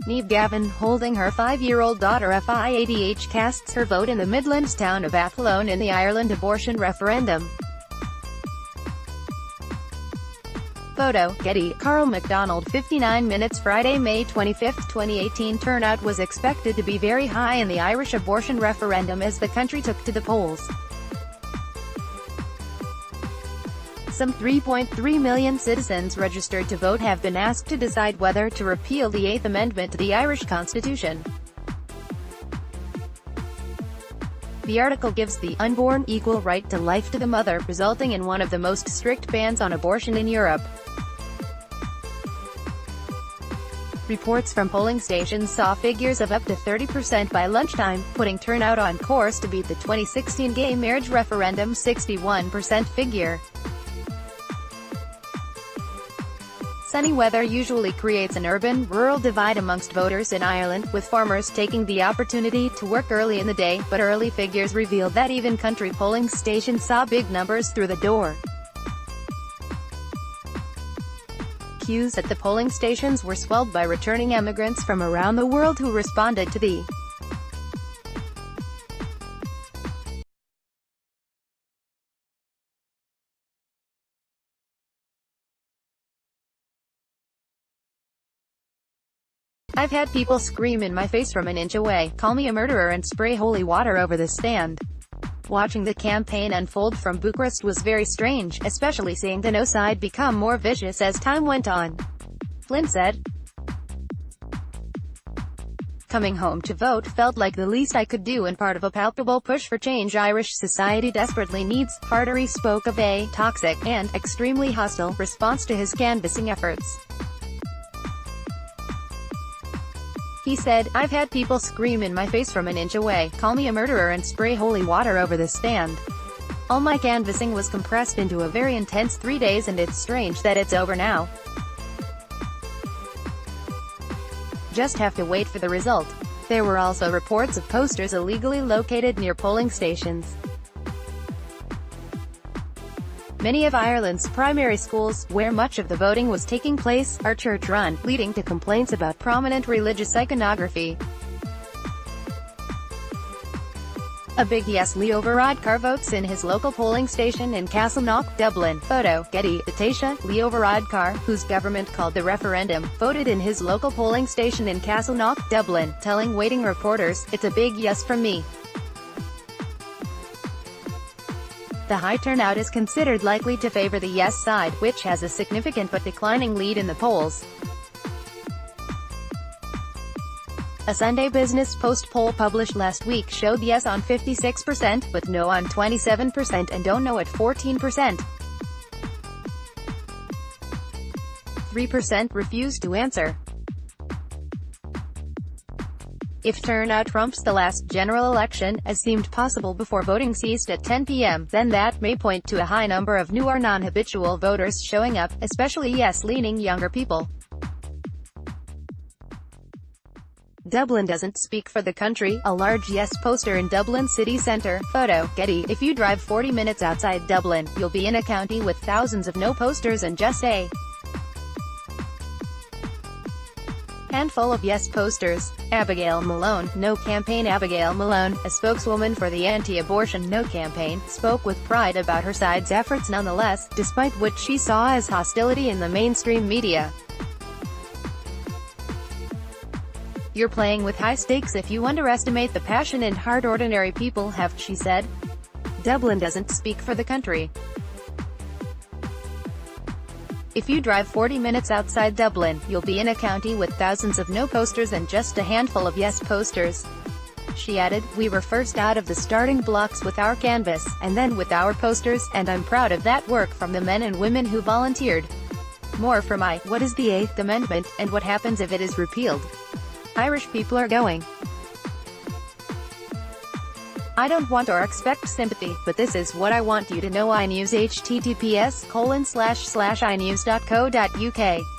Niamh Gavin, holding her 5-year-old daughter Fiadh, casts her vote in the Midlands town of Athlone in the Ireland abortion referendum. Photo, Getty. Karl McDonald. 59 minutes. Friday, May 25, 2018. Turnout was expected to be very high in the Irish abortion referendum as the country took to the polls. Some 3.3 million citizens registered to vote have been asked to decide whether to repeal the 8th Amendment to the Irish Constitution. The article gives the unborn equal right to life to the mother, resulting in one of the most strict bans on abortion in Europe. Reports from polling stations saw figures of up to 30% by lunchtime, putting turnout on course to beat the 2016 gay marriage referendum's 61% figure. Sunny weather usually creates an urban-rural divide amongst voters in Ireland, with farmers taking the opportunity to work early in the day, but early figures revealed that even country polling stations saw big numbers through the door. Queues at the polling stations were swelled by returning emigrants from around the world who responded to the "I've had people scream in my face from an inch away, call me a murderer and spray holy water over the stand. Watching the campaign unfold from Bucharest was very strange, especially seeing the no side become more vicious as time went on," Flynn said. "Coming home to vote felt like the least I could do and part of a palpable push for change Irish society desperately needs." Hartery spoke of a toxic and extremely hostile response to his canvassing efforts. He said, "I've had people scream in my face from an inch away, call me a murderer and spray holy water over the stand. All my canvassing was compressed into a very intense 3 days and it's strange that it's over now. Just have to wait for the result." There were also reports of posters illegally located near polling stations. Many of Ireland's primary schools, where much of the voting was taking place, are church-run, leading to complaints about prominent religious iconography. A big yes Leo Varadkar votes in his local polling station in Castleknock, Dublin. Photo, Getty. Taoiseach Leo Varadkar, whose government called the referendum, voted in his local polling station in Castleknock, Dublin, telling waiting reporters, "It's a big yes from me." The high turnout is considered likely to favor the yes side, which has a significant but declining lead in the polls. A Sunday Business Post poll published last week showed yes on 56%, but no on 27% and don't know at 14%. 3% refused to answer. If turnout trumps the last general election, as seemed possible before voting ceased at 10 p.m., then that may point to a high number of new or non-habitual voters showing up, especially yes-leaning younger people. Dublin doesn't speak for the country. A large yes poster in Dublin city centre. Photo, Getty. If you drive 40 minutes outside Dublin, you'll be in a county with thousands of no posters and just a handful of yes posters. Abigail Malone, No campaign. Abigail Malone, a spokeswoman for the anti-abortion No campaign, spoke with pride about her side's efforts nonetheless, despite what she saw as hostility in the mainstream media. "You're playing with high stakes if you underestimate the passion and heart ordinary people have," she said. Dublin doesn't speak for the country. If you drive 40 minutes outside Dublin, you'll be in a county with thousands of no posters and just a handful of yes posters. She added, "We were first out of the starting blocks with our canvas, and then with our posters, and I'm proud of that work from the men and women who volunteered. More from what is the 8th Amendment, and what happens if it is repealed? Irish people are going. I don't want or expect sympathy, but this is what I want you to know. iNews https://inews.co.uk